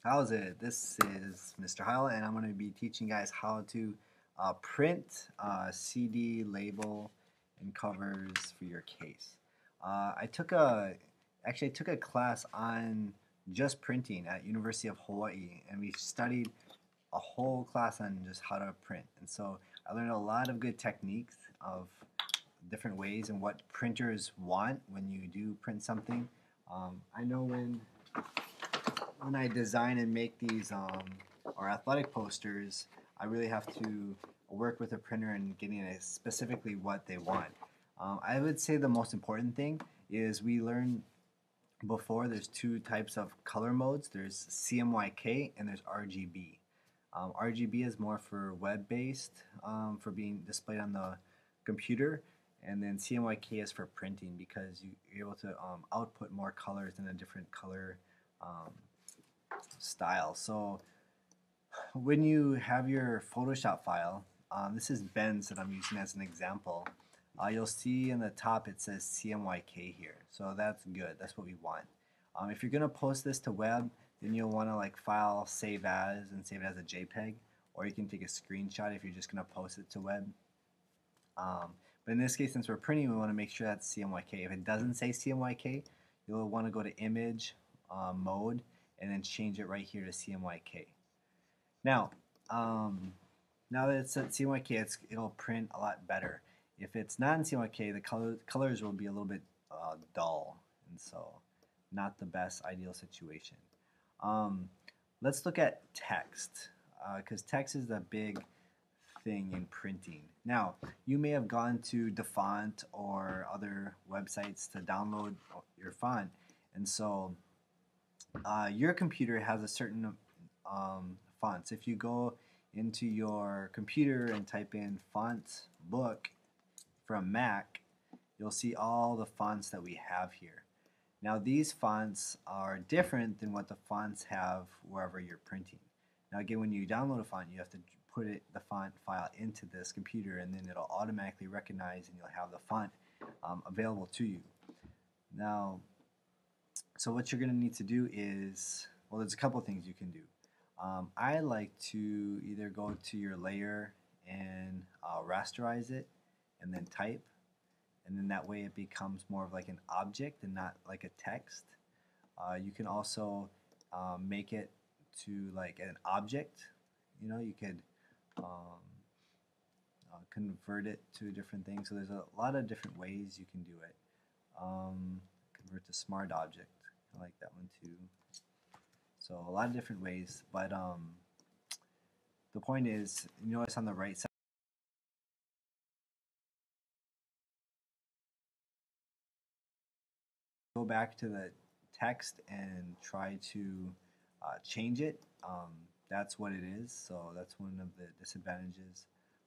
How's it? This is Mr. Heil, and I'm going to be teaching you guys how to print CD label and covers for your case. I took a class on just printing at University of Hawaii, and we studied a whole class on just how to print. And so I learned a lot of good techniques of different ways and what printers want when you do print something. I know when I design and make these or athletic posters, I really have to work with a printer and getting it specifically what they want. I would say the most important thing is we learned before there's two types of color modes. There's CMYK and there's RGB. RGB is more for web-based, for being displayed on the computer, and then CMYK is for printing because you're able to output more colors in a different color style. So when you have your Photoshop file, this is Ben's that I'm using as an example. You'll see in the top it says CMYK here, so that's good. That's what we want. If you're gonna post this to web, then you'll want to like file save as and save it as a JPEG, or you can take a screenshot if you're just gonna post it to web. But in this case, since we're printing, we want to make sure that's CMYK. If it doesn't say CMYK, you'll want to go to image mode and then change it right here to CMYK. Now, now that it's set CMYK, it'll print a lot better. If it's not in CMYK, the colors will be a little bit dull, and so not the best ideal situation. Let's look at text, because text is the big thing in printing. Now, you may have gone to DaFont or other websites to download your font, and so your computer has a certain fonts. If you go into your computer and type in font book from Mac, you'll see all the fonts that we have here. Now these fonts are different than what the fonts have wherever you're printing. Now again, when you download a font, you have to put the font file into this computer, and then it'll automatically recognize and you'll have the font available to you. Now, so what you're going to need to do is, well, there's a couple of things you can do. I like to either go to your layer and rasterize it and then type, and then that way it becomes more of like an object and not like a text. You can also make it to like an object. You know, you could convert it to different things. So there's a lot of different ways you can do it. Convert to smart object. I like that one too. So a lot of different ways, but the point is, you notice on the right side, go back to the text and try to change it. That's what it is. So that's one of the disadvantages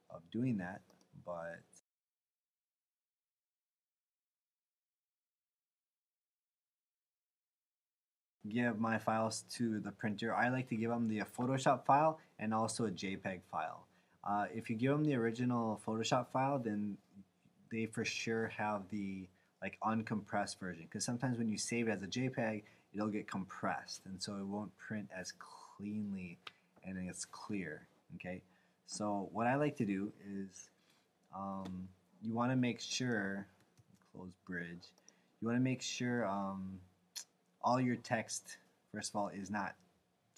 of doing that, but give my files to the printer. I like to give them the Photoshop file and also a JPEG file. If you give them the original Photoshop file, then they for sure have the like uncompressed version, because sometimes when you save it as a JPEG, it'll get compressed, and so it won't print as cleanly and it's clear. Okay, so what I like to do is you want to make sure, close bridge, you want to make sure all your text, first of all, is not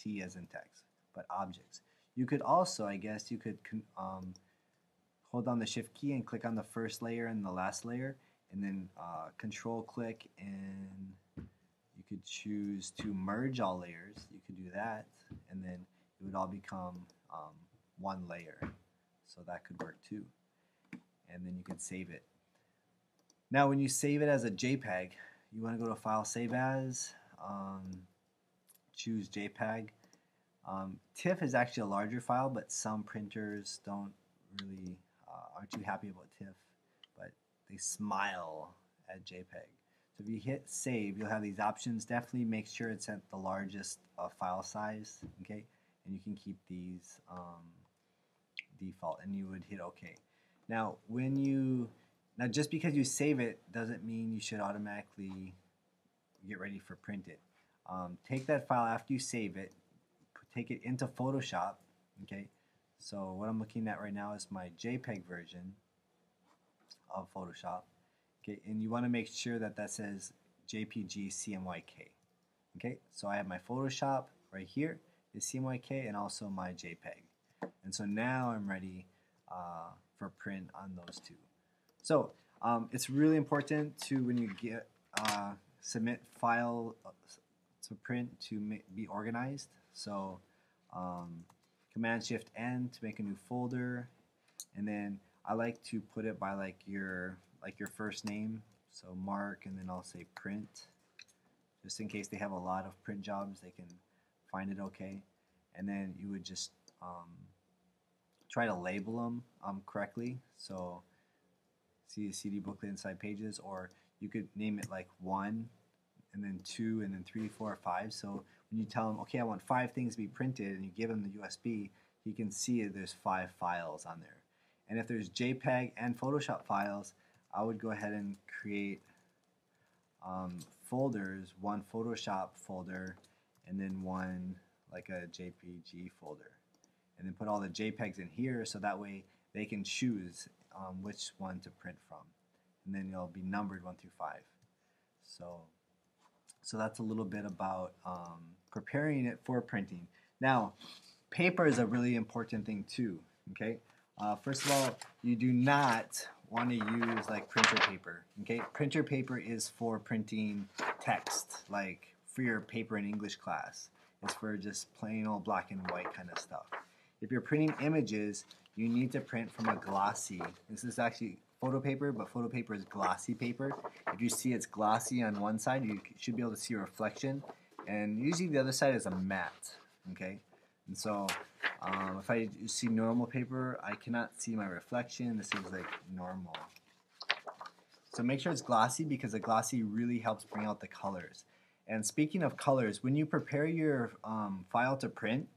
T as in text, but objects. You could also, I guess, you could hold down the shift key and click on the first layer and the last layer, and then control click, and you could choose to merge all layers. You could do that, and then it would all become one layer. So that could work too. And then you could save it. Now when you save it as a JPEG, you want to go to File, Save As, choose JPEG. TIFF is actually a larger file, but some printers don't really aren't too happy about TIFF, but they smile at JPEG. So if you hit Save, you'll have these options. Definitely make sure it's at the largest file size, okay? And you can keep these default, and you would hit OK. Now just because you save it doesn't mean you should automatically get ready for print it. Take that file after you save it, take it into Photoshop. Okay, so what I'm looking at right now is my JPEG version of Photoshop. Okay, and you want to make sure that that says JPG CMYK. Okay, so I have my Photoshop right here, is CMYK, and also my JPEG. And so now I'm ready for print on those two. So it's really important to, when you get submit file to print, to be organized. So Command Shift N to make a new folder, and then I like to put it by like your first name. So Mark, and then I'll say print, just in case they have a lot of print jobs, they can find it okay. And then you would just try to label them correctly. So see the CD booklet inside pages, or you could name it like 1, and then 2, and then 3, 4, 5. So when you tell them, okay, I want 5 things to be printed, and you give them the USB, you can see there's 5 files on there. And if there's JPEG and Photoshop files, I would go ahead and create folders, one Photoshop folder, and then one like a JPG folder. And then put all the JPEGs in here, so that way they can choose which one to print from. And then it'll be numbered 1 through 5. So that's a little bit about preparing it for printing. Now, paper is a really important thing too. Okay, first of all, you do not want to use like printer paper. Okay, printer paper is for printing text, like for your paper in English class. It's for just plain old black and white kind of stuff. If you're printing images, you need to print from a glossy. This is actually photo paper, but photo paper is glossy paper. If you see it's glossy on one side, you should be able to see a reflection, and usually the other side is a matte. Okay, and so if I see normal paper, I cannot see my reflection. This is like normal. So make sure it's glossy, because the glossy really helps bring out the colors. And speaking of colors, when you prepare your file to print,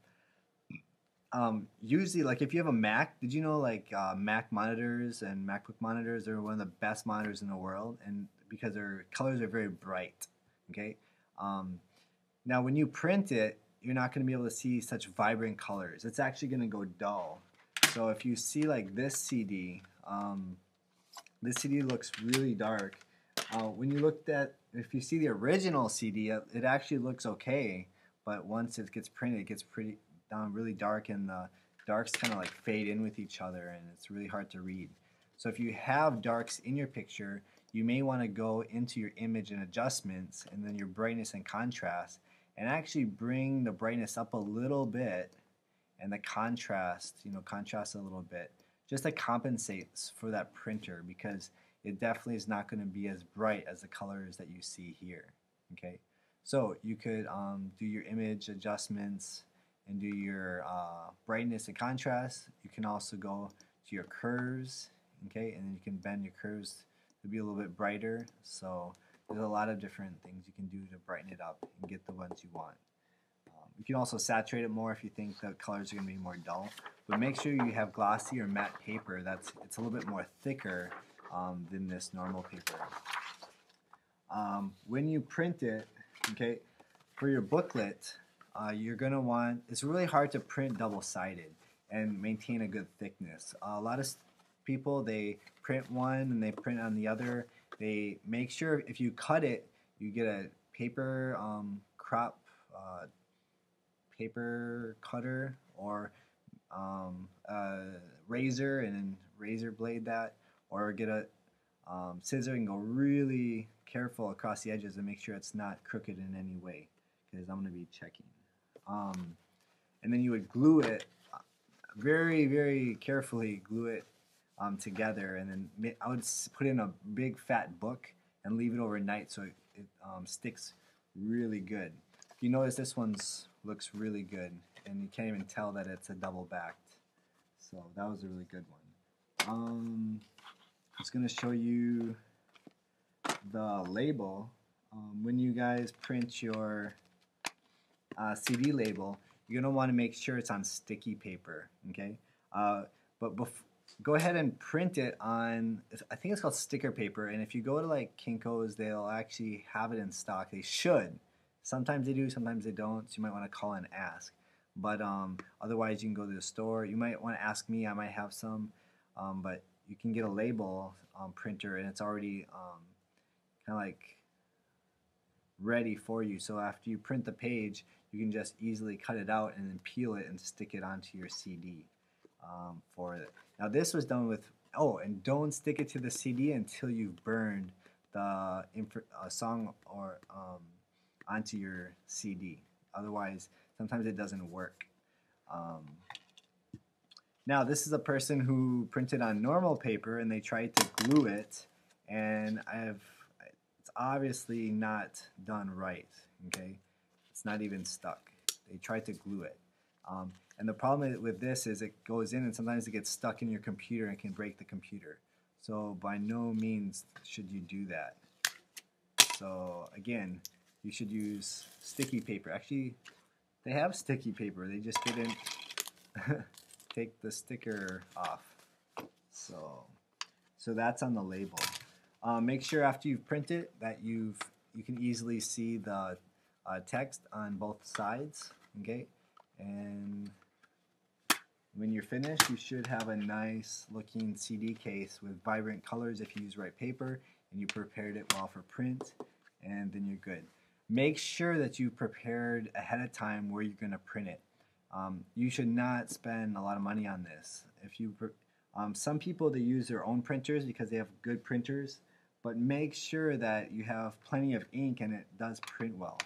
usually, like if you have a Mac, did you know like Mac monitors and MacBook monitors are one of the best monitors in the world, and because their colors are very bright. Okay, now when you print it, you're not going to be able to see such vibrant colors. It's actually going to go dull. So if you see like this CD looks really dark. When you looked at, if you see the original CD, it actually looks okay, but once it gets printed, it gets really dark, and the darks kind of like fade in with each other, and it's really hard to read. So if you have darks in your picture, you may want to go into your image and adjustments, and then your brightness and contrast, and actually bring the brightness up a little bit, and the contrast, contrast a little bit, just to compensate for that printer, because it definitely is not going to be as bright as the colors that you see here. Okay, so you could do your image adjustments and do your brightness and contrast. You can also go to your curves, okay, and then you can bend your curves to be a little bit brighter. So there's a lot of different things you can do to brighten it up and get the ones you want. You can also saturate it more if you think the colors are going to be more dull. But make sure you have glossy or matte paper. It's a little bit more thicker than this normal paper. When you print it, okay, for your booklet, you're going to want, it's really hard to print double-sided and maintain a good thickness. A lot of people, they print one and they print on the other. They make sure if you cut it, you get a paper paper cutter, or a razor and then razor blade that, or get a scissor and go really careful across the edges and make sure it's not crooked in any way, because I'm going to be checking. And then you would glue it very, very carefully, glue it together, and then I would put in a big fat book and leave it overnight so it sticks really good. You notice this one's looks really good, and you can't even tell that it's a double backed. So that was a really good one. I'm just going to show you the label. When you guys print your CD label, you're going to want to make sure it's on sticky paper, okay? But go ahead and print it on, I think it's called sticker paper, and if you go to like Kinko's, they'll actually have it in stock. They should. Sometimes they do, sometimes they don't, so you might want to call and ask. But otherwise, you can go to the store. You might want to ask me. I might have some, but you can get a label printer, and it's already kind of like ready for you. So after you print the page, you can just easily cut it out and then peel it and stick it onto your CD for it. Now this was done with, oh, and don't stick it to the CD until you've burned the song or onto your CD. Otherwise, sometimes it doesn't work. Um, Now this is a person who printed on normal paper and they tried to glue it, and it's obviously not done right. Okay, it's not even stuck. They tried to glue it, and the problem with this is it goes in and sometimes it gets stuck in your computer and can break the computer. So by no means should you do that. So again, you should use sticky paper. Actually, they have sticky paper. They just didn't take the sticker off. So that's on the label. Make sure after you've printed that you can easily see the text on both sides. Okay, and when you're finished, you should have a nice looking CD case with vibrant colors if you use right paper and you prepared it well for print, and then you're good. Make sure that you prepared ahead of time where you're going to print it. You should not spend a lot of money on this. Some people, they use their own printers because they have good printers, but make sure that you have plenty of ink and it does print well.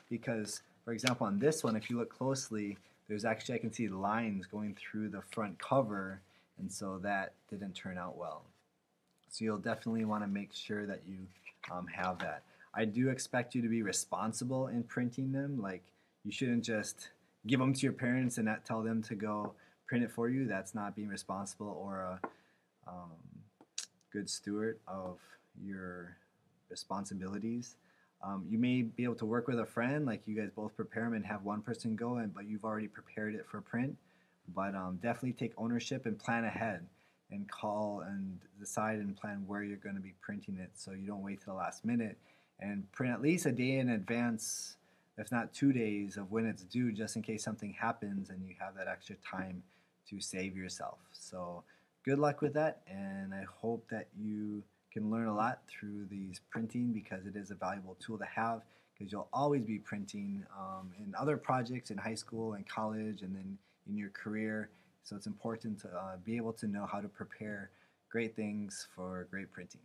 Because, for example, on this one, if you look closely, there's actually, I can see lines going through the front cover, and so that didn't turn out well. So you'll definitely want to make sure that you have that. I do expect you to be responsible in printing them. Like, you shouldn't just give them to your parents and not tell them to go print it for you. That's not being responsible or a good steward of your responsibilities. You may be able to work with a friend, like you guys both prepare them and have one person go, but you've already prepared it for print. But definitely take ownership and plan ahead and call and decide and plan where you're going to be printing it, so you don't wait till the last minute, and print at least a day in advance, if not 2 days, of when it's due, just in case something happens and you have that extra time to save yourself. So good luck with that, and I hope that you can learn a lot through these printing, because it is a valuable tool to have, because you'll always be printing in other projects in high school and college and then in your career. So it's important to be able to know how to prepare great things for great printing.